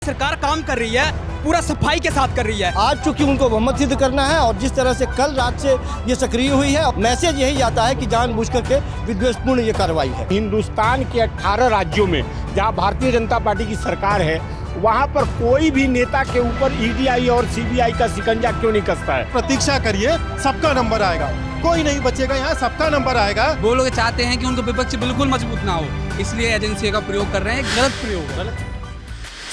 सरकार काम कर रही है, पूरा सफाई के साथ कर रही है। आज चूंकि उनको बहुमत सिद्ध करना है और जिस तरह से कल रात से ये सक्रिय हुई है, मैसेज यही आता है कि जानबूझ करके विद्वेषपूर्ण ये कार्रवाई है। हिंदुस्तान के 18 राज्यों में जहां भारतीय जनता पार्टी की सरकार है, वहां पर कोई भी नेता के ऊपर ईडीआई और सीबीआई का शिकंजा क्यों नहीं कसता है? प्रतीक्षा करिए, सबका नंबर आएगा, कोई नहीं बचेगा, यहाँ सबका नंबर आएगा। वो लोग चाहते हैं कि उनको विपक्ष बिल्कुल मजबूत ना हो, इसलिए एजेंसी का प्रयोग कर रहे हैं। गलत प्रयोग है।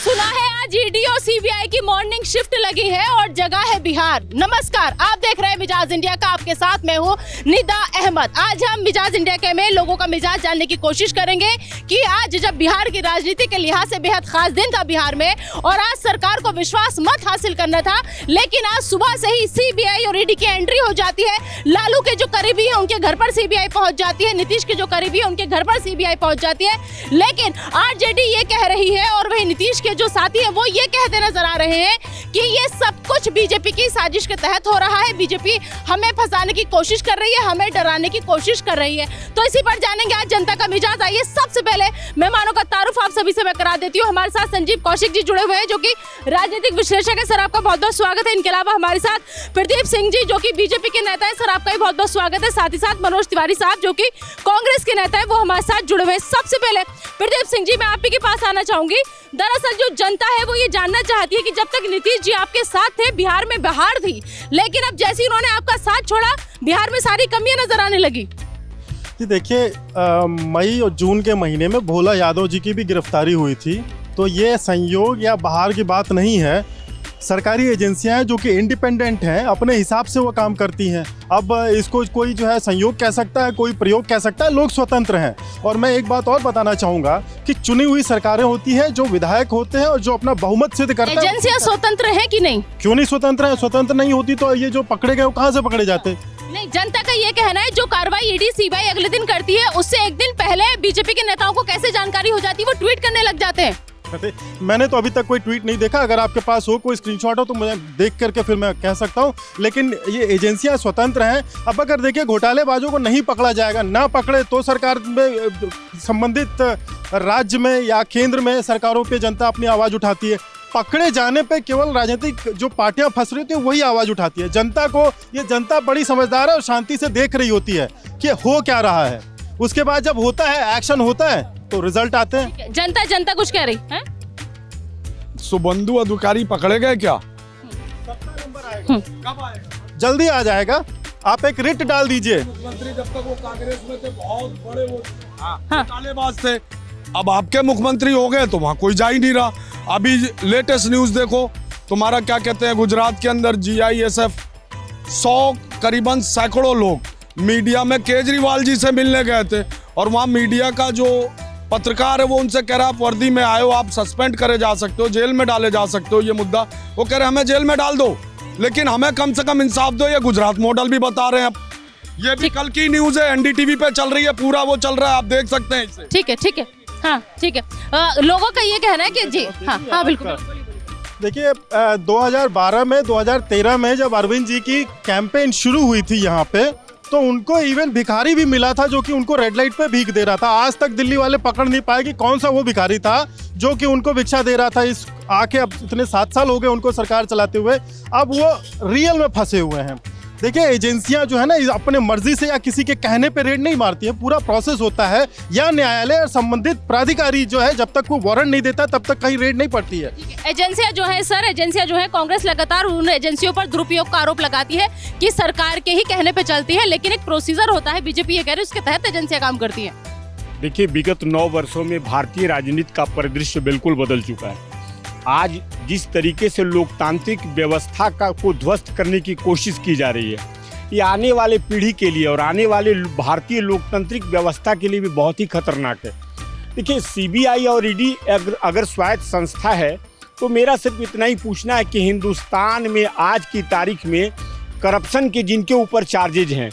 सुना है आज ईडी और सीबीआई की मॉर्निंग शिफ्ट लगी है और जगह है बिहार। नमस्कार, आप देख रहे हैं मिजाज इंडिया का, आपके साथ मैं हूँ निदा अहमद। आज हम मिजाज इंडिया के में लोगों का मिजाज जानने की कोशिश करेंगे कि आज जब बिहार की राजनीति के लिहाज से बेहद खास दिन था बिहार में, और आज सरकार को विश्वास मत हासिल करना था, लेकिन आज सुबह से ही सीबीआई और ईडी की एंट्री हो जाती है। लालू के जो करीबी है उनके घर पर सीबीआई पहुंच जाती है, नीतीश के जो करीबी है उनके घर पर सीबीआई पहुंच जाती है। लेकिन आरजेडी ये कह रही है और वही नीतीश के जो साथी है वो ये कहते नजर आ रहे हैं कि ये सब कुछ बीजेपी की साजिश के तहत हो रहा है। बीजेपी हमें फंसाने की कोशिश कर रही है, हमें डराने की कोशिश कर रही है। तो इसी पर जानेंगे आज जनता का मिजाज। आइए सबसे पहले मेहमानों का तारुफ आप सभी से मैं करा देती हूँ। हमारे साथ संजीव कौशिक जी जुड़े हुए हैं जो कि राजनीतिक विश्लेषक है। सर आपका बहुत बहुत स्वागत है। इनके अलावा हमारे साथ प्रदीप सिंह जी जो कि बीजेपी के नेता है। सर आपका भी बहुत बहुत स्वागत है। साथ ही साथ मनोज तिवारी साहब जो कि कांग्रेस के नेता है, वो हमारे साथ जुड़े हुए हैं। सबसे पहले प्रदीप सिंह जी, मैं आप ही के पास आना चाहूंगी। दरअसल जो जनता है वो ये जानना चाहती है कि जब तक नीतीश जी आपके साथ थे बिहार में बहार थी, लेकिन अब जैसे ही उन्होंने आपका साथ छोड़ा बिहार में सारी कमियां नजर आने लगी। जी देखिए, मई और जून के महीने में भोला यादव जी की भी गिरफ्तारी हुई थी, तो ये संयोग या बहार की बात नहीं है। सरकारी एजेंसियां हैं जो कि इंडिपेंडेंट हैं, अपने हिसाब से वो काम करती हैं। अब इसको कोई जो है संयोग कह सकता है, कोई प्रयोग कह सकता है, लोग स्वतंत्र हैं। और मैं एक बात और बताना चाहूँगा कि चुनी हुई सरकारें होती हैं, जो विधायक होते हैं और जो अपना बहुमत सिद्ध करते हैं। एजेंसियां स्वतंत्र है कि नहीं? क्यों नहीं स्वतंत्र है? स्वतंत्र नहीं होती तो ये जो पकड़े गए वो कहाँ से पकड़े जाते? नहीं, जनता का ये कहना है जो कार्रवाई ईडी सीबीआई अगले दिन करती है उससे एक दिन पहले बीजेपी के नेताओं को कैसे जानकारी हो जाती है, वो ट्वीट करने लग जाते हैं। मैंने तो अभी तक कोई ट्वीट नहीं देखा। अगर आपके पास हो कोई स्क्रीनशॉट हो तो मुझे देख करके फिर मैं कह सकता हूं, लेकिन ये एजेंसियां स्वतंत्र हैं। अब अगर देखिए घोटालेबाजों को नहीं पकड़ा जाएगा, ना पकड़े तो सरकार में संबंधित राज्य में या केंद्र में सरकारों पे जनता अपनी आवाज़ उठाती है। पकड़े जाने पे केवल राजनीतिक जो पार्टियां फंस रही होती हैं वही आवाज़ उठाती है। जनता को, ये जनता बड़ी समझदार है और शांति से देख रही होती है कि हो क्या रहा है। उसके बाद जब होता है, एक्शन होता है, तो रिजल्ट आते हैं। जनता कुछ कह रही है। सुबंधु अधिकारी पकड़े गए क्या? कब आएगा? जल्दी आ जाएगा। आप एक रिट डाल दीजिए। मुख्यमंत्री जब तक वो कांग्रेस में थे बहुत बड़े वो घोटालेबाज थे, अब आपके मुख्यमंत्री हो गए तो वहाँ कोई जा ही नहीं रहा। अभी लेटेस्ट न्यूज देखो, तुम्हारा क्या कहते हैं, गुजरात के अंदर GISF 100 करीबन सैकड़ों लोग मीडिया में केजरीवाल जी से मिलने गए थे, और वहाँ मीडिया का जो पत्रकार है वो उनसे कह रहा आप वर्दी में आए हो, आप सस्पेंड करे जा सकते हो, जेल में डाले जा सकते हो। ये मुद्दा वो कह रहे हमें जेल में डाल दो, लेकिन हमें कम से कम इंसाफ दो। ये गुजरात मॉडल भी बता रहे हैं। ये भी कल की न्यूज है, NDTV पे चल रही है, पूरा वो चल रहा है, आप देख सकते हैं इसे। ठीक है, हाँ ठीक है। लोगों का ये कहना है कि जी हाँ बिल्कुल। देखिए 2012 में 2013 में जब अरविंद जी की कैंपेन शुरू हुई थी यहाँ पे, तो उनको इवन भिखारी भी मिला था जो कि उनको रेड लाइट पे भीख दे रहा था। आज तक दिल्ली वाले पकड़ नहीं पाए कि कौन सा वो भिखारी था जो कि उनको भिक्षा दे रहा था। इस आके अब इतने 7 साल हो गए उनको सरकार चलाते हुए, अब वो रियल में फंसे हुए हैं। देखिए एजेंसियां जो है ना, अपने मर्जी से या किसी के कहने पे रेड नहीं मारती है। पूरा प्रोसेस होता है, या न्यायालय और संबंधित प्राधिकारी जो है जब तक वो वारंट नहीं देता तब तक कहीं रेड नहीं पड़ती है। एजेंसियां जो है सर, एजेंसियां जो है, कांग्रेस लगातार उन एजेंसियों पर दुरुपयोग का आरोप लगाती है कि सरकार के ही कहने पे चलती है, लेकिन एक प्रोसीजर होता है, बीजेपी ये कह रही है उसके तहत एजेंसियां काम करती है। देखिए विगत 9 वर्षों में भारतीय राजनीति का परिदृश्य बिल्कुल बदल चुका है। आज जिस तरीके से लोकतांत्रिक व्यवस्था को ध्वस्त करने की कोशिश की जा रही है, ये आने वाले पीढ़ी के लिए और आने वाले भारतीय लोकतांत्रिक व्यवस्था के लिए भी बहुत ही खतरनाक है। देखिए सीबीआई और ईडी अगर स्वायत्त संस्था है तो मेरा सिर्फ इतना ही पूछना है कि हिंदुस्तान में आज की तारीख में करप्शन के जिनके ऊपर चार्जेज हैं,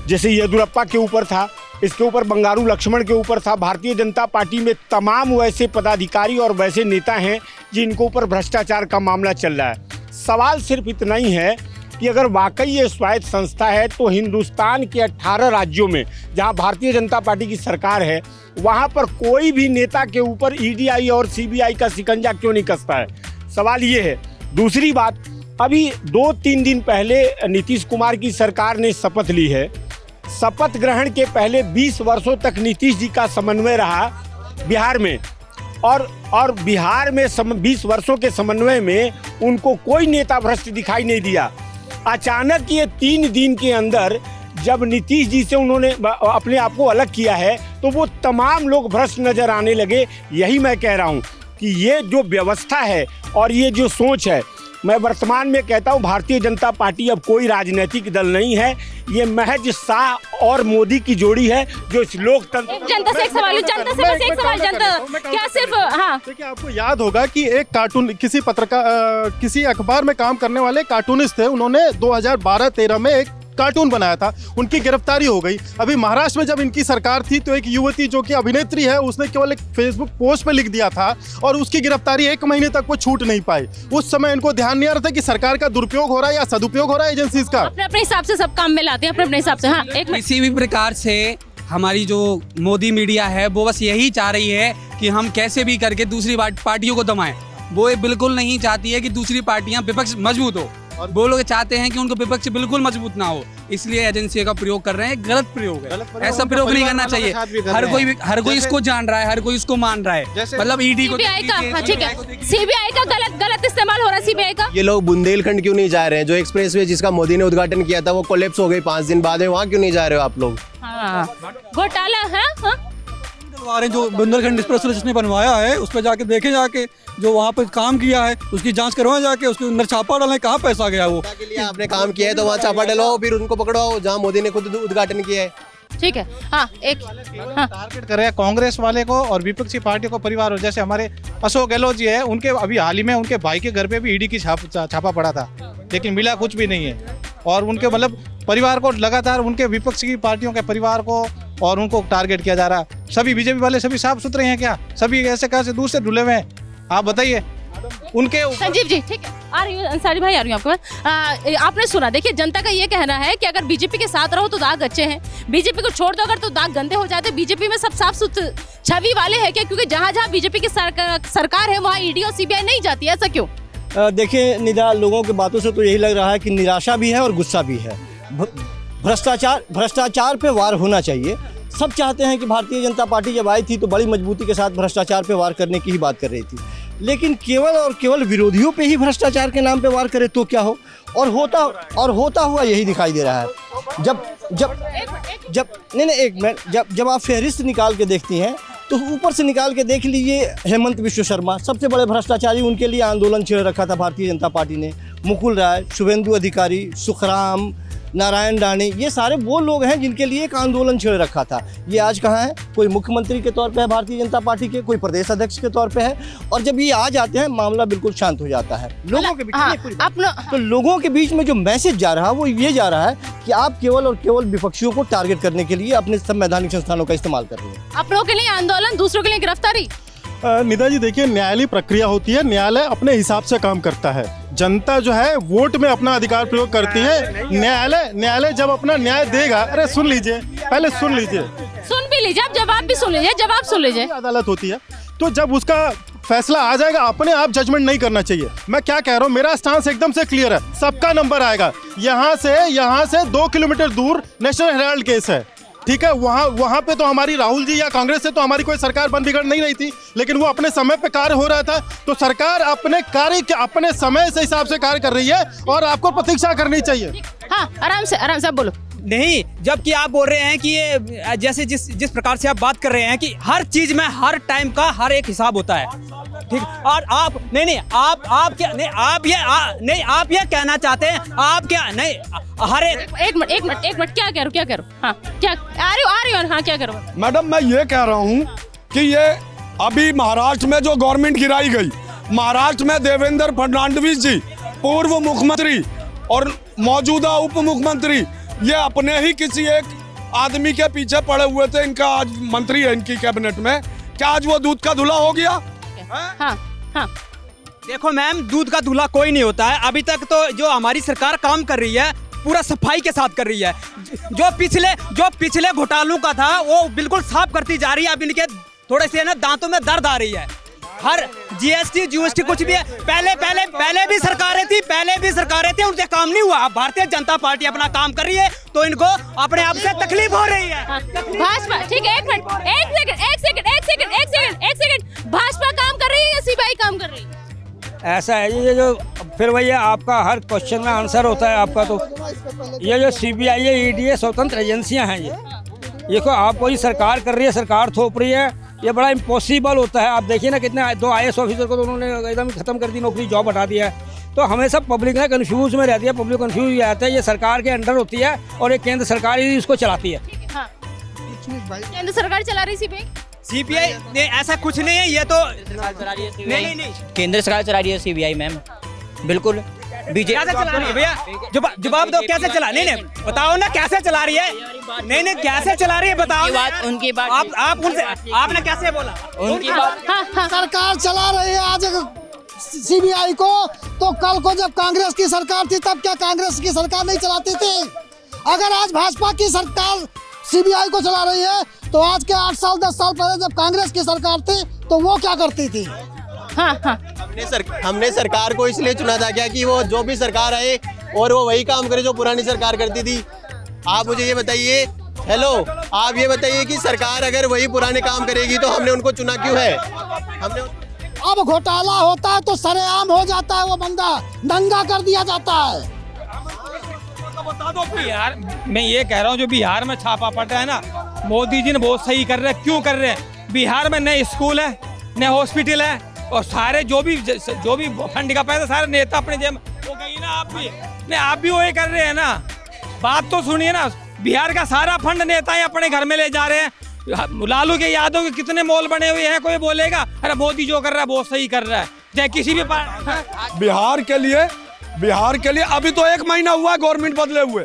जैसे येदुरप्पा के ऊपर था, इसके ऊपर बंगारू लक्ष्मण के ऊपर था, भारतीय जनता पार्टी में तमाम वैसे पदाधिकारी और वैसे नेता हैं जिनके ऊपर भ्रष्टाचार का मामला चल रहा है। सवाल सिर्फ इतना ही है कि अगर वाकई ये स्वायत्त संस्था है तो हिंदुस्तान के 18 राज्यों में जहां भारतीय जनता पार्टी की सरकार है, वहाँ पर कोई भी नेता के ऊपर ईडी और सीबीआई का शिकंजा क्यों नहीं कसता है? सवाल ये है। दूसरी बात, अभी 2-3 दिन पहले नीतीश कुमार की सरकार ने शपथ ली है। शपथ ग्रहण के पहले 20 वर्षों तक नीतीश जी का समन्वय रहा बिहार में, और बिहार में 20 वर्षों के समन्वय में उनको कोई नेता भ्रष्ट दिखाई नहीं दिया। अचानक ये 3 दिन के अंदर जब नीतीश जी से उन्होंने अपने आप को अलग किया है तो वो तमाम लोग भ्रष्ट नजर आने लगे। यही मैं कह रहा हूँ कि ये जो व्यवस्था है और ये जो सोच है, मैं वर्तमान में कहता हूँ भारतीय जनता पार्टी अब कोई राजनीतिक दल नहीं है, ये महज शाह और मोदी की जोड़ी है जो इस लोकतंत्र। जनता से एक सवाल, जनता से बस एक सवाल, जनता क्या सिर्फ हाँ देखिए, आपको याद होगा कि एक कार्टून किसी अखबार में काम करने वाले कार्टूनिस्ट थे, उन्होंने 2012-13 में एक कार्टून बनाया था, उनकी गिरफ्तारी हो गई। अभी महाराष्ट्र में जब इनकी सरकार थी तो एक युवती जो कि अभिनेत्री है, उसने केवल एक फेसबुक पोस्ट पे लिख दिया था और उसकी गिरफ्तारी 1 महीने तक वो छूट नहीं पाई। उस समय इनको ध्यान नहीं आ रहा था कि सरकार का दुरुपयोग हो रहा है या सदुपयोग हो रहा है एजेंसीज का। अपने हिसाब से सब काम में लाते हैं, अपने हिसाब से। हाँ, एक किसी भी प्रकार से हमारी जो मोदी मीडिया है वो बस यही चाह रही है कि हम कैसे भी करके दूसरी पार्टियों को दबाएं। वो ये बिल्कुल नहीं चाहती है कि दूसरी पार्टियां विपक्ष मजबूत हो, वो लोग चाहते हैं कि उनको विपक्ष बिल्कुल मजबूत ना हो, इसलिए एजेंसी का प्रयोग कर रहे हैं। गलत प्रयोग है, ऐसा प्रयोग नहीं करना चाहिए। हर कोई इसको जान रहा है, हर कोई इसको मान रहा है। मतलब ईडी को, सीबीआई का, हाँ ठीक है, सीबीआई का गलत इस्तेमाल हो रहा है सीबीआई का। ये लोग बुंदेलखंड क्यों नहीं जा रहे हैं? जो एक्सप्रेसवे जिसका मोदी ने उद्घाटन किया था वो कोलैप्स हो गई 5 दिन बाद में, वहाँ क्यों नहीं जा रहे हो आप लोग? हाँ, घोटाला है। हाँ, जो बुंदेलखंड एक्सप्रेस जिसने बनवाया है उस पर जाके देखें, जाके जो वहाँ पे काम किया है उसकी जांच करवाएं, जाके उसके अंदर छापा डालें, कहाँ पैसा गया वो। के लिए आपने काम किया है तो वहाँ छापा डलवाओ, फिर उनको पकड़वाओ जहाँ मोदी ने खुद उद्घाटन किया है। ठीक है। हाँ, एक टारगेट कर रहे हैं कांग्रेस वाले को और विपक्षी पार्टियों को, परिवार हो। जैसे हमारे अशोक गहलोत जी है, उनके अभी हाल ही में उनके भाई के घर पे भी ईडी की छापा पड़ा था, लेकिन मिला कुछ भी नहीं है। और उनके मतलब परिवार को लगातार, उनके विपक्षी पार्टियों के परिवार को और उनको टारगेट किया जा रहा है। सभी बीजेपी वाले सभी साफ सुथरे हैं क्या? सभी ऐसे कैसे दूर से ढुले हुए हैं? आप बताइए उनके। संजीव जी, ठीक है, आ रही हूँ, अंसारी भाई आ रही हूँ आपके पास। आपने सुना, देखिए जनता का ये कहना है कि अगर बीजेपी के साथ रहो तो दाग अच्छे हैं, बीजेपी को छोड़ दो अगर तो दाग गंदे हो जाते। बीजेपी में सब साफ सुथरी छवि वाले हैं क्या? क्योंकि जहाँ जहाँ बीजेपी की सरकार है वहाँ ईडी और सीबीआई नहीं जाती, ऐसा क्यों? देखिए निदा, लोगों की बातों से तो यही लग रहा है कि निराशा भी है और गुस्सा भी है। भ्रष्टाचार पे वार होना चाहिए। सब चाहते हैं कि भारतीय जनता पार्टी जब आई थी तो बड़ी मजबूती के साथ भ्रष्टाचार पे वार करने की ही बात कर रही थी, लेकिन केवल और केवल विरोधियों पे ही भ्रष्टाचार के नाम पे वार करे तो क्या हो? और होता हुआ यही दिखाई दे रहा है। जब आप फहरिस्त निकाल के देखती हैं तो ऊपर से निकाल के देख लीजिए, हेमंत विश्व शर्मा सबसे बड़े भ्रष्टाचारी, उनके लिए आंदोलन छेड़ रखा था भारतीय जनता पार्टी ने। मुकुल राय, शुभेंदु अधिकारी, सुखराम, नारायण राणे, ये सारे वो लोग हैं जिनके लिए एक आंदोलन छेड़ रखा था। ये आज कहाँ है? कोई मुख्यमंत्री के तौर पे है भारतीय जनता पार्टी के, कोई प्रदेश अध्यक्ष के तौर पे है, और जब ये आ जाते हैं मामला बिल्कुल शांत हो जाता है लोगों के बीच में। तो लोगों के बीच में जो मैसेज जा रहा है वो ये जा रहा है कि आप केवल और केवल विपक्षियों को टारगेट करने के लिए अपने संवैधानिक संस्थानों का इस्तेमाल कर रहे हैं। अपनों के लिए आंदोलन, दूसरों के लिए गिरफ्तारी। निदा जी देखिए, न्यायालयीय प्रक्रिया होती है, न्यायालय अपने हिसाब से काम करता है। जनता जो है वोट में अपना अधिकार प्रयोग करती है। न्यायालय जब अपना न्याय देगा, अरे सुन लीजिए, पहले सुन लीजिए, सुन भी लीजिए, जवाब भी सुन लीजिए, जवाब सुन लीजिए। अदालत होती है तो जब उसका फैसला आ जाएगा, अपने आप जजमेंट नहीं करना चाहिए। मैं क्या कह रहा हूँ, मेरा स्टांस एकदम से क्लियर है। सबका नंबर आएगा। यहाँ से 2 किलोमीटर दूर नेशनल हेराल्ड केस है, ठीक है। वहाँ पे तो हमारी राहुल जी या कांग्रेस से तो हमारी कोई सरकार बन बिगड़ नहीं रही थी, लेकिन वो अपने समय पे कार्य हो रहा था। तो सरकार अपने कार्य के अपने समय से हिसाब से कार्य कर रही है और आपको प्रतीक्षा करनी चाहिए। हाँ, आराम से बोलो। नहीं, जबकि आप बोल रहे हैं कि ये जैसे जिस प्रकार से आप बात कर रहे हैं कि हर चीज में हर टाइम का हर एक हिसाब होता है, ठीक। और आप आप ये कहना चाहते हैं, आप क्या नहीं, हर एक मिनट क्या करो? हाँ, क्या आ रही हो? हाँ, क्या करो? मैडम, मैं ये कह रहा हूँ कि ये अभी महाराष्ट्र में जो गवर्नमेंट गिराई गई, महाराष्ट्र में देवेंद्र फडणवीस जी पूर्व मुख्यमंत्री और मौजूदा उप मुख्यमंत्री, ये अपने ही किसी एक आदमी के पीछे पड़े हुए थे। इनका आज मंत्री है इनकी कैबिनेट में, क्या आज वो दूध का धुला हो गया? हाँ। देखो मैम, दूध का दूल्हा कोई नहीं होता है। अभी तक तो जो हमारी सरकार काम कर रही है पूरा सफाई के साथ कर रही है। जो पिछले घोटालों का था वो बिल्कुल साफ करती जा रही है। अब इनके थोड़े से ना दांतों में दर्द आ रही है। हर जीएसटी कुछ भी है, पहले भी सरकारें थी उनसे काम नहीं हुआ। अब भारतीय जनता पार्टी अपना काम कर रही है तो इनको अपने आप से तकलीफ हो रही है। भाजपा, ठीक है, एक सेकंड, भाजपा काम कर रही है या सीबीआई काम कर रही है? ऐसा है ये जो फिर वही आपका हर क्वेश्चन में आंसर होता है आपका। तो ये जो सीबीआई है, ईडी है, स्वतंत्र एजेंसियां हैं। ये देखो आप कोई सरकार कर रही है, सरकार थोप रही है, ये बड़ा इम्पॉसिबल होता है। आप देखिए ना कितने 2 IAS ऑफिसर को तो उन्होंने एकदम खत्म कर दी नौकरी, जॉब हटा दिया है। तो हमेशा पब्लिक ना कन्फ्यूज में रहती है, पब्लिक कन्फ्यूज रहता है। ये सरकार के अंडर होती है और एक केंद्र सरकार ही इसको चलाती है। हाँ। केंद्र सरकार चला रही सीबीआई ने ऐसा कुछ नहीं है। ये तो नहीं केंद्र सरकार चला रही है सीबीआई मैम, बिल्कुल। बीजेपी कैसे चला रही है भैया? जवाब दो, कैसे चला? नहीं बताओ ना कैसे चला रही है। नहीं कैसे चला रही है बताओ। उनकी बात आप उनसे आपने कैसे बोला? उनकी बात सरकार चला रही है आज सीबीआई को, तो कल को जब कांग्रेस की सरकार थी तब क्या कांग्रेस की सरकार नहीं चलाती थी? अगर आज भाजपा की सरकार सीबीआई को चला रही है तो आज के 8 साल 10 साल पहले जब कांग्रेस की सरकार थी तो वो क्या करती थी? हमने सरकार को इसलिए चुना था क्या कि वो जो भी सरकार आए और वो वही काम करे जो पुरानी सरकार करती थी। आप मुझे ये बताइए, आप ये बताइए कि सरकार अगर वही पुराने काम करेगी तो हमने उनको चुना क्यों है? अब घोटाला होता है तो सरेआम हो जाता है, वो बंदा दंगा कर दिया जाता है। बता दो बिहार, मैं ये कह रहा हूँ जो बिहार में छापा पड़ रहा है ना, मोदी जी ने बहुत सही कर रहे हैं। क्यों कर रहे हैं? बिहार में नए स्कूल है, नए हॉस्पिटल है और सारे जो भी फंड का पैसा सारे नेता अपने जेब वो गई ना। आप भी वही कर रहे हैं ना। बात तो सुनिए ना, बिहार का सारा फंड नेता अपने घर में ले जा रहे हैं। लालू के यादव के कितने मॉल बने हुए हैं, कोई बोलेगा अरे मोदी जो कर रहा है बहुत सही कर रहा है, चाहे किसी भी बिहार के लिए अभी तो 1 महीना हुआ है गवर्नमेंट बदले हुए।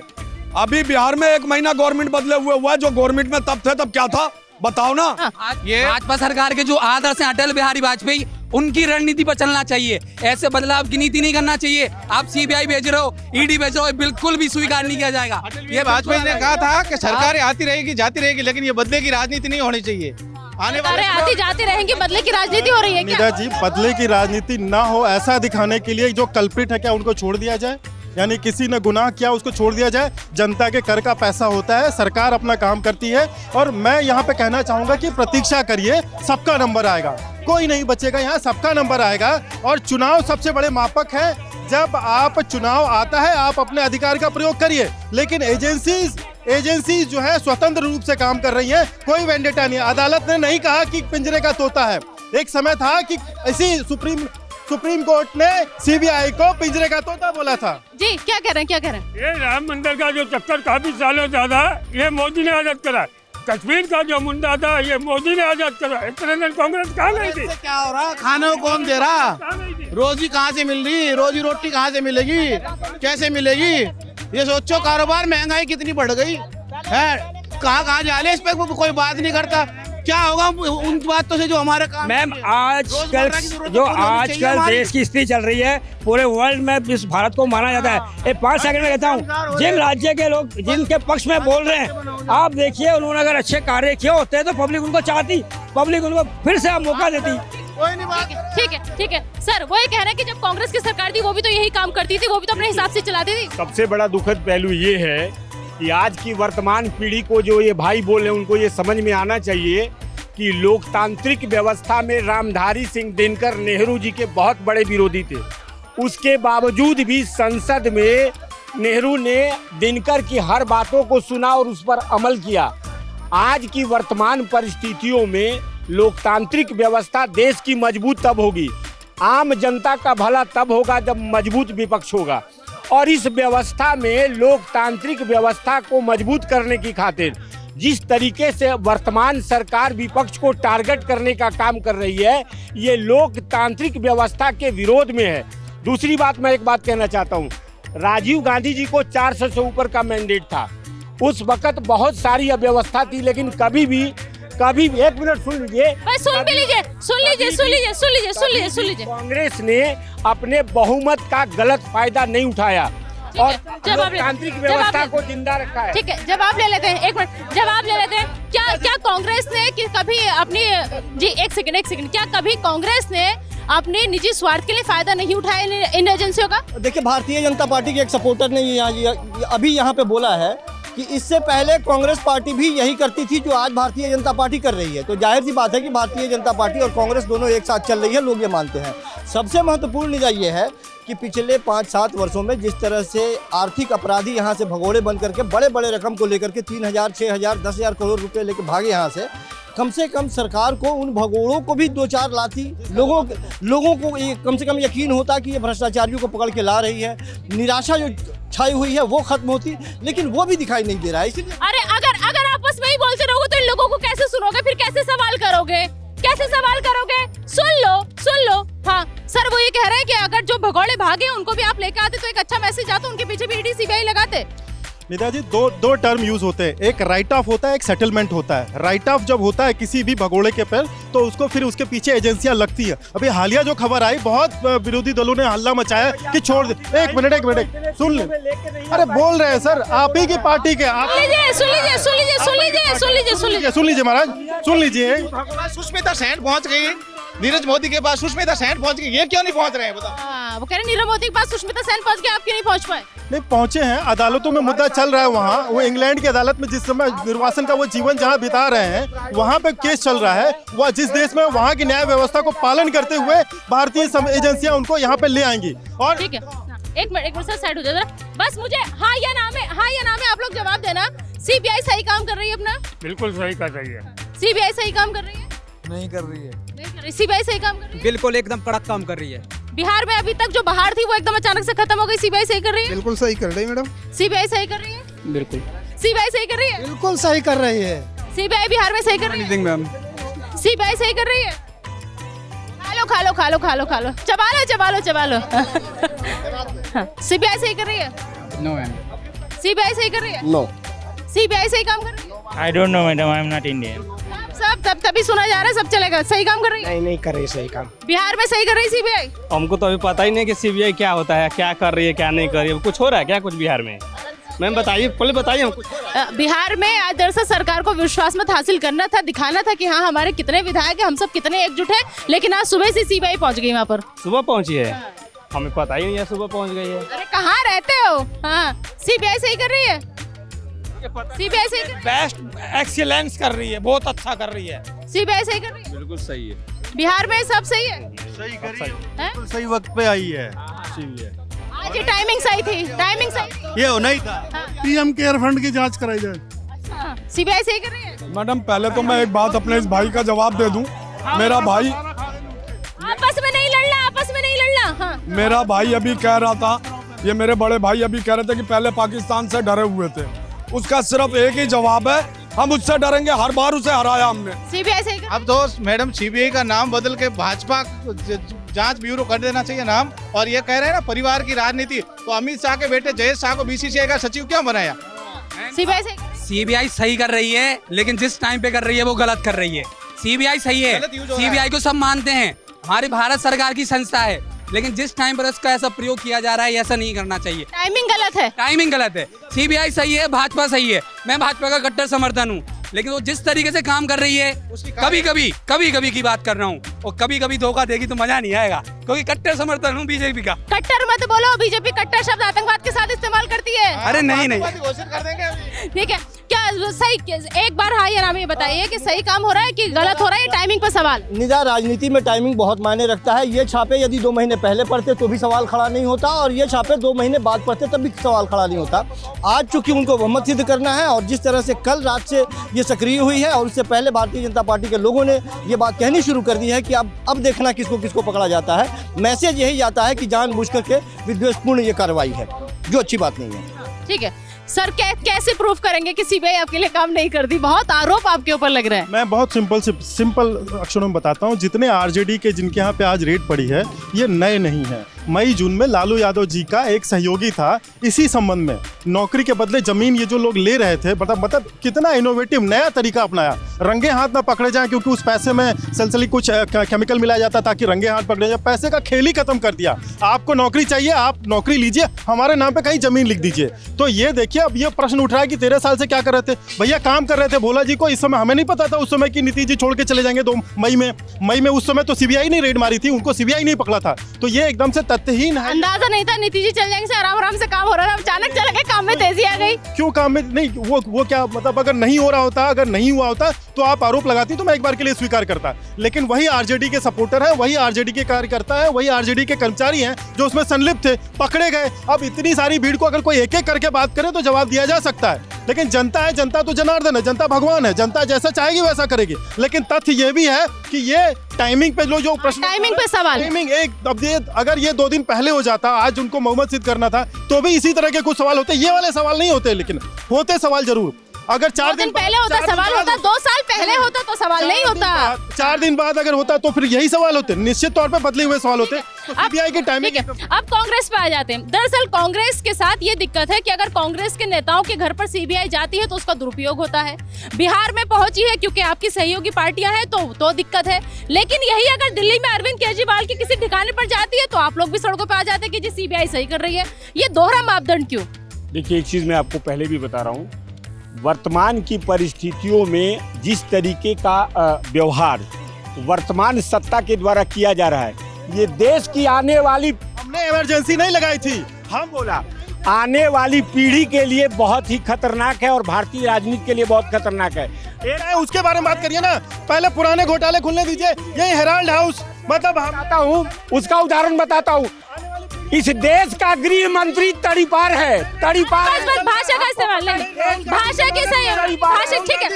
अभी बिहार में 1 महीना गवर्नमेंट बदले हुआ है। जो गवर्नमेंट में तब थे तब क्या था बताओ ना। ये भाजपा सरकार के जो आदर्श हैं अटल बिहारी वाजपेयी, उनकी रणनीति पर चलना चाहिए। ऐसे बदलाव की नीति नहीं करना चाहिए। आप सीबीआई भेज रहे हो, ईडी भेज रहे हो, बिल्कुल भी स्वीकार नहीं किया जाएगा। ये वाजपेयी ने कहा था कि सरकारें आती रहेगी जाती रहेगी, लेकिन ये बदले की राजनीति नहीं होनी चाहिए। आने वाले आती जाती रहेंगी, बदले की राजनीति हो रही है क्या? निदा जी, बदले की राजनीति ना हो ऐसा दिखाने के लिए जो कल्प्रिट है क्या उनको छोड़ दिया जाए? यानी किसी ने गुनाह किया उसको छोड़ दिया जाए। जनता के कर का पैसा होता है, सरकार अपना काम करती है। और मैं यहाँ पे कहना चाहूंगा कि प्रतीक्षा करिए, सबका नंबर आएगा, कोई नहीं बचेगा यहाँ, सबका नंबर आएगा। और चुनाव सबसे बड़े मापक है। जब आप चुनाव आता है आप अपने अधिकार का प्रयोग करिए, लेकिन एजेंसीज जो है स्वतंत्र रूप से काम कर रही है, कोई वेंडेटा नहीं। अदालत ने नहीं कहा कि पिंजरे का तोता है। एक समय था कि ऐसी सुप्रीम कोर्ट ने सीबीआई को पिंजरे का तोता बोला था। जी क्या कह रहे हैं? ये राम मंदिर का जो चक्कर काफी सालों से था, ये मोदी ने आजाद करा। कश्मीर का जो मुद्दा था ये मोदी ने आजाद करा। इतने दिन कांग्रेस कहाँ गई थी? क्या हो रहा? खाने को कौन दे रहा? रोजी कहाँ से मिल रही? रोजी रोटी कहाँ से मिलेगी? कैसे मिलेगी? ये सोचो, कारोबार महंगाई कितनी बढ़ गई है। कहाँ जा रहे? इस पे कोई बात नहीं करता। क्या होगा उन बातों से जो हमारे काम? मैम आजकल देश की स्थिति चल रही है, पूरे वर्ल्ड में इस भारत को माना जाता है। 5 सेकंड में कहता हूँ, जिन राज्य के लोग जिनके पक्ष में बोल रहे हैं, आप देखिए उन्होंने अगर अच्छे कार्य किए होते तो पब्लिक उनको चाहती, पब्लिक उनको फिर से मौका देती। कोई नहीं बात। ठीक है सर, वो ये कह रहे हैं कि जब कांग्रेस की सरकार थी वो भी तो यही काम करती थी, वो भी तो अपने हिसाब से चलाती थी। सबसे बड़ा दुखद पहलू ये है कि आज की वर्तमान पीढ़ी को जो ये भाई बोल रहे हैं उनको ये समझ में आना चाहिए कि लोकतांत्रिक व्यवस्था में रामधारी सिंह दिनकर नेहरू जी के बहुत बड़े विरोधी थे। उसके बावजूद भी संसद में नेहरू ने दिनकर की हर बातों को सुना और उस पर अमल किया। आज की वर्तमान परिस्थितियों में लोकतांत्रिक व्यवस्था देश की मजबूत तब होगी, आम जनता का भला तब होगा जब मजबूत विपक्ष होगा। और इस व्यवस्था में लोकतांत्रिक व्यवस्था को मजबूत करने की खातिर जिस तरीके से वर्तमान सरकार विपक्ष को टारगेट करने का काम कर रही है, ये लोकतांत्रिक व्यवस्था के विरोध में है। दूसरी बात, मैं एक बात कहना चाहता हूँ, राजीव गांधी जी को 400 से ऊपर का मैंडेट था। उस वक्त बहुत सारी अव्यवस्था थी, लेकिन कभी भी 1 मिनट सुन लीजिए, सुन लीजिए। कांग्रेस ने अपने बहुमत का गलत फायदा नहीं उठाया। और जवाब ले- लोकतांत्रिक जवाब व्यवस्था ले- को जिंदा रखा है। ठीक है, जवाब ले लेते हैं, एक मिनट जवाब ले लेते हैं। क्या कांग्रेस ने कि कभी अपनी जी एक सेकंड क्या कभी कांग्रेस ने अपने निजी स्वार्थ के लिए फायदा नहीं उठाया इन एजेंसियों का? देखिए, भारतीय जनता पार्टी के एक सपोर्टर ने अभी यहाँ पे बोला है कि इससे पहले कांग्रेस पार्टी भी यही करती थी जो आज भारतीय जनता पार्टी कर रही है। तो जाहिर सी बात है कि भारतीय जनता पार्टी और कांग्रेस दोनों एक साथ चल रही है, लोग ये मानते हैं। सबसे महत्वपूर्ण निदा ये है कि पिछले 5-7 वर्षों में जिस तरह से आर्थिक अपराधी यहाँ से भगोड़े बन करके बड़े बड़े रकम को लेकर के 3,000, 6,000, 10,000 करोड़ रुपए लेकर भागे यहाँ से कम सरकार को उन भगोड़ों को भी 2-4 लाती, लोगों को कम से कम यकीन होता कि ये भ्रष्टाचारियों को पकड़ के ला रही है, निराशा जो छाई हुई है वो खत्म होती, लेकिन वो भी दिखाई नहीं दे रहा है। इसलिए अरे अगर आपस में ही बोलते रहोगे तो इन लोगों को कैसे सुनोगे? फिर कैसे सवाल करोगे? सुन लो। हाँ सर, वो ये कह रहे हैं कि अगर जो भगोड़े भागे उनको भी आप लेके आते तो एक अच्छा मैसेज आता, उनके पीछे भी ईडी सीबीआई लगाते। निदा जी, दो टर्म यूज होते हैं, एक राइट ऑफ होता है, एक सेटलमेंट होता है। राइट ऑफ जब होता है किसी भी भगोड़े के पर, तो उसको फिर उसके पीछे एजेंसियां लगती है। अभी हालिया जो खबर आई, बहुत विरोधी दलों ने हल्ला मचाया कि छोड़ दे। एक मिनट सुन ले, अरे बोल रहे हैं सर, आप ही की पार्टी के आप सुन लीजिए महाराज, सुन लीजिए। सुष्मिता सेन पहुंच गई नीरज मोदी के पास, सुष्मिता सेन पहुंच गई, ये क्यों नहीं पहुंच रहे हैं बताओ? वो कह रहे नीरज मोदी के पास सुष्मिता सेन पहुंच गए, आप क्यों नहीं पहुंच पाए? नहीं पहुंचे हैं, अदालतों में मुद्दा चल रहा है वहाँ। वो इंग्लैंड की अदालत में जिस समय निर्वासन का वो जीवन जहाँ बिता रहे हैं, वहाँ पे केस चल रहा है। वह जिस देश में वहाँ की न्याय व्यवस्था को पालन करते हुए भारतीय एजेंसियां उनको यहाँ पे ले आएंगी। और ठीक है, एक मिनट सर, साइड हो जाओ जरा। बस मुझे हाँ या ना में आप लोग जवाब देना। सीबीआई सही काम कर रही है अपना? बिल्कुल सही कर रही है। सीबीआई सही काम कर रही है? नहीं कर रही है। नहीं कर रही। सीबीआई सही काम कर रही है? बिल्कुल एकदम कड़क काम कर रही है। बिहार में अभी तक जो बहार थी वो एकदम अचानक से खत्म हो गई, सीबीआई सही कर रही है? बिल्कुल सही कर रही है मैडम। सीबीआई सही कर रही है? बिल्कुल सीबीआई सही कर रही है? बिल्कुल सही कर रही है। सीबीआई बिहार में सही कर रही है? मैम, सीबीआई सही कर रही है? खा लो, चबा लो। सीबीआई सही कर रही है? No ma'am. सीबीआई सही कर रही है? नो। सीबीआई सही काम कर रही है? I don't know madam, I am not Indian. सब तभी सुना जा रहा है, सब चलेगा। सही काम कर रही है? नहीं कर रही सही काम। बिहार में सही कर रही है सीबीआई? हमको तो अभी पता ही नहीं कि सीबीआई क्या होता है, क्या कर रही है, क्या नहीं कर रही है। कुछ हो रहा है क्या कुछ बिहार में? मैम बताइए, पहले बताइए हमको। बिहार में आज दरअसल सरकार को विश्वास मत हासिल करना था, दिखाना था कि हाँ हमारे कितने विधायक हैं, हम सब कितने एकजुट हैं। लेकिन आज सुबह से सीबीआई पहुंच गई वहाँ पर। सुबह पहुंची है? हमें पता ही नहीं है सुबह पहुंच गई है। अरे कहाँ रहते हो? हाँ, सीबीआई सही कर रही है? सीबीआई सही कर बेस्ट एक्सीलेंस कर रही है, बहुत अच्छा कर रही है। सीबीआई सही कर रही है? बिल्कुल सही है। बिहार में सब सही है? सही करिए, हैं? सही वक्त पे आई है। आज ये टाइमिंग सही थी। ये होना ही था। पीएम केयर फंड की जांच कराई जाए। सीबीआई सही कर रही है? मैडम, पहले तो मैं एक बात अपने इस भाई का जवाब दे दूं। मेरा भाई आपस में नहीं लड़ना। हाँ। मेरा भाई अभी कह रहा था, ये मेरे बड़े भाई अभी कह रहे थे कि पहले पाकिस्तान से डरे हुए थे। उसका सिर्फ एक ही जवाब है, हम उससे डरेंगे, हर बार उसे हराया हमने। सीबीआई सही कर। अब तो मैडम सीबीआई का नाम बदल के भाजपा जांच ब्यूरो कर देना चाहिए नाम। और ये कह रहे हैं ना परिवार की राजनीति, तो अमित शाह के बेटे जयेश शाह को बीसीसीआई का सचिव क्यों बनाया? सीबीआई सही कर रही है, लेकिन जिस टाइम पे कर रही है वो गलत कर रही है। सीबीआई सही है, सीबीआई को सब मानते हैं, हमारी भारत सरकार की संस्था है, लेकिन जिस टाइम पर इसका ऐसा प्रयोग किया जा रहा है ऐसा नहीं करना चाहिए। टाइमिंग गलत है। सीबीआई सही है, भाजपा सही है, मैं भाजपा का कट्टर समर्थन हूँ, लेकिन वो जिस तरीके से काम कर रही है, कभी कभी की बात कर रहा हूँ, और कभी कभी धोखा देगी तो मजा नहीं आएगा, क्योंकि कट्टर समर्थन हूँ बीजेपी का। कट्टर मत बोलो, बीजेपी कट्टर शब्द आतंकवाद के साथ इस्तेमाल करती है। अरे नहीं घोषित कर देंगे। ठीक है, क्या सही, एक बार हाँ या ना में बताइए कि सही काम हो रहा है कि गलत हो रहा है? टाइमिंग पर सवाल। निदा, राजनीति में टाइमिंग बहुत मायने रखता है। ये छापे यदि 2 महीने पहले पड़ते तो भी सवाल खड़ा नहीं होता, और ये छापे 2 महीने बाद पड़ते तब भी सवाल खड़ा नहीं होता। आज चूंकि उनको बहुमत सिद्ध करना है, और जिस तरह से कल रात से ये सक्रिय हुई है, और उससे पहले भारतीय जनता पार्टी के लोगों ने ये बात कहनी शुरू कर दी है कि अब देखना किसको पकड़ा जाता है। मैसेज यही जाता है कि जानबूझ करके विद्वेषपूर्ण ये कार्रवाई है, जो अच्छी बात नहीं है। ठीक है सर, कैसे प्रूफ करेंगे कि सीबीआई आपके लिए काम नहीं करती? बहुत आरोप आपके ऊपर लग रहे हैं। मैं बहुत सिंपल अक्षरों में बताता हूँ। जितने आरजेडी के जिनके यहाँ पे आज रेड पड़ी है, ये नए नहीं है। मई जून में लालू यादव जी का एक सहयोगी था इसी संबंध में, नौकरी के बदले जमीन ये जो लोग ले रहे थे, मतलब कितना इनोवेटिव नया तरीका अपनाया, रंगे हाथ ना पकड़े जाएं, क्योंकि उस पैसे में सलसली कुछ केमिकल मिलाया जाता ताकि रंगे हाथ पकड़े जाए। पैसे का खेल ही खत्म कर दिया। आपको नौकरी चाहिए, आप नौकरी लीजिए, हमारे नाम पे कहीं जमीन लिख दीजिए। तो ये देखिए, अब ये प्रश्न उठ रहा है कि 13 साल से क्या कर रहे थे भैया? काम कर रहे थे भोला जी को। इस समय हमें नहीं पता था उस समय कि नीतीश जी छोड़ के चले जाएंगे 2 मई में। उस समय तो सीबीआई ने रेड मारी थी, उनको सीबीआई नहीं पकड़ा था। तो ये एकदम से तथ्यहीन है। अंदाजा नहीं था नीतीश जी चल जाएंगे से, आराम से काम हो रहा था, अचानक चल गए, काम में तेजी आ गई। क्यों काम में नहीं? वो क्या मतलब, अगर नहीं हो रहा होता, अगर नहीं हुआ होता तो आप आरोप लगाती तो मैं एक बार के लिए स्वीकार करता। लेकिन वही आरजेडी के सपोर्टर है, वही आरजेडी के कार्यकर्ता है, वही आरजेडी के कर्मचारी हैं जो उसमें संलिप्त थे, पकड़े गए। अब इतनी सारी भीड़ को अगर कोई एक एक करके बात करे तो जवाब दिया जा सकता है, लेकिन जनता है, जनता तो जनार्दन है, जनता भगवान है, जनता जैसा चाहेगी वैसा करेगी। लेकिन तथ्य ये भी है कि ये टाइमिंग पे जो प्रश्न, टाइमिंग पे सवाल, टाइमिंग अगर ये 2 दिन पहले हो जाता, आज उनको बहुमत सिद्ध करना था, तो भी इसी तरह के कुछ सवाल होते। ये वाले सवाल नहीं होते, लेकिन होते सवाल जरूर। अगर 4 दिन पहले होता सवाल होता, 2 साल पहले होता तो सवाल नहीं होता। 4 दिन बाद अगर होता तो फिर यही सवाल होते, निश्चित तौर पे बदले हुए सवाल होते। तो सीबीआई की टाइमिंग। अब कांग्रेस पे आ जाते हैं। दरअसल कांग्रेस के साथ ये दिक्कत है कि अगर कांग्रेस के नेताओं के घर पर सीबीआई जाती है तो उसका दुरुपयोग होता है। बिहार में पहुंची है क्योंकि आपकी सहयोगी पार्टियां हैं तो दिक्कत है। लेकिन यही अगर दिल्ली में अरविंद केजरीवाल के किसी ठिकाने पर जाती है तो आप लोग भी सड़कों पर आ जाते हैं कि जी सीबीआई सही कर रही है। ये दोहरा मापदंड क्यों? देखिए, एक चीज़ मैं आपको पहले भी बता रहा हूँ, वर्तमान की परिस्थितियों में जिस तरीके का व्यवहार वर्तमान सत्ता के द्वारा किया जा रहा है, ये देश की आने वाली, हमने इमरजेंसी नहीं लगाई थी, हम बोला आने वाली पीढ़ी के लिए बहुत ही खतरनाक है और भारतीय राजनीति के लिए बहुत खतरनाक है। उसके बारे में बात करिए ना, पहले पुराने घोटाले खुलने दीजिए। ये हेराल्ड हाउस, मतलब हम बताता हूँ, उसका उदाहरण बताता हूँ। इस देश का गृह मंत्री तड़ीपार है, तड़ीपार। बस भाषा का इस्तेमाल नहीं, भाषा के सही भाषा। ठीक है,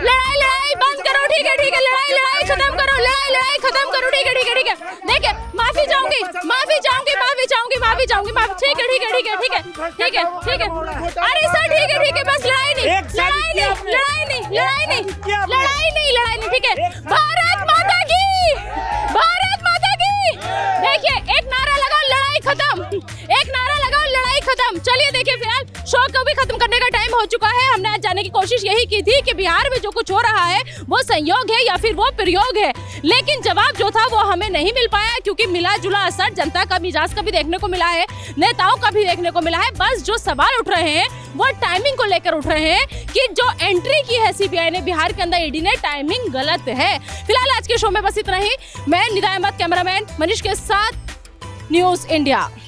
लड़ाई बंद करो, ठीक है, लड़ाई खत्म करो, लड़ाई खत्म करो, ठीक है। देखिए, माफी चाहूंगी, ठीक है। अरे सर ठीक है, बस लड़ाई नहीं, ठीक है। भारत माता की। देखिए, एक नारा लगाओ, लड़ाई खत्म। चलिए देखिए, फिलहाल शो को भी खत्म करने का टाइम हो चुका है। हमने आज जानने की कोशिश यही की थी कि बिहार में जो कुछ हो रहा है वो संयोग है या फिर वो प्रयोग है, लेकिन जवाब जो था वो हमें नहीं मिल पाया, क्योंकि मिला जुला असर जनता का मिजाज का भी देखने को मिला है, नेताओं का भी देखने को मिला है। बस जो सवाल उठ रहे हैं वो टाइमिंग को लेकर उठ रहे हैं कि जो एंट्री की है सीबीआई ने बिहार के अंदर, ईडी ने, टाइमिंग गलत है। फिलहाल आज के शो में बस इतना ही। मैं निदा अहमद, कैमरामैन मनीष के साथ, न्यूज़ इंडिया।